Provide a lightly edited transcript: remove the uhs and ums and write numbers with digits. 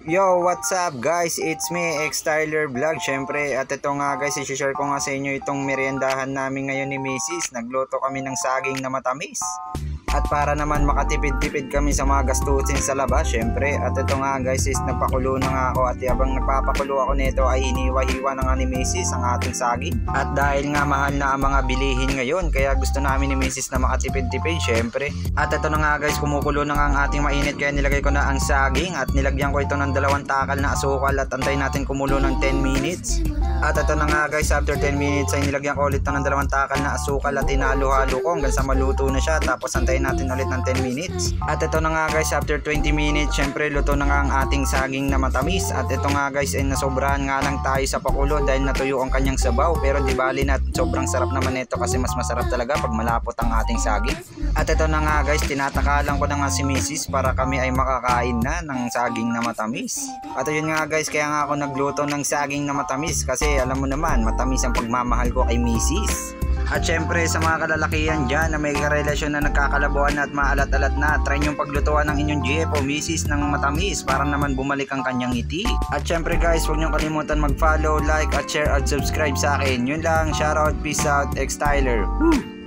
Yo, what's up guys? It's me, X-Tyler Vlog. Syempre, at ito nga guys, i-share ko nga sa inyo itong meriendahan namin ngayon ni Mrs. Nagluto kami ng saging na matamis. At para naman makatipid-tipid kami sa mga gastusin sa labas, syempre. At ito nga guys, nagpakulo na nga ako. At habang nagpapakulo ako nito ay hiniwa-hiwa na nga ni Mrs. ang ating saging. At dahil nga mahal na ang mga bilihin ngayon, kaya gusto namin ni Mrs. na makatipid-tipid, syempre. At ito na nga guys, kumukulo na nga ang ating mainit, kaya nilagay ko na ang saging. At nilagyan ko ito ng 2 takal na asukal at antayin natin kumulo ng 10 minutes. At ito na nga guys, after 10 minutes ay nilagyan ko ulit ng 2 takal na asukal at hinalo-halo ko hanggang sa maluto na siya. Tapos antayin natin ulit ng 10 minutes. At ito na nga guys, after 20 minutes, syempre luto na nga ang ating saging na matamis. At ito nga guys, ay nasobrahan nga lang tayo sa pakulo dahil natuyo ang kanyang sabaw. Pero di bali na, sobrang sarap naman ito kasi mas masarap talaga pag malapot ang ating saging. At ito na nga guys, tinatakalan ko na nga si Mrs. para kami ay makakain na ng saging na matamis. At yun nga guys, kaya nga ako nagluto ng saging na matamis kasi alam mo naman, matamis ang pagmamahal ko kay Mrs. At syempre sa mga kalalakihan dyan na may karelasyon na nagkakalabuan na at maalat-alat na, try nyong paglutuan ng inyong GF o Mrs. ng matamis para naman bumalik ang kanyang ngiti. At syempre guys, huwag nyong kalimutan mag-follow, like at share at subscribe sa akin. Yun lang, shoutout, peace out, X-Tyler. Woo!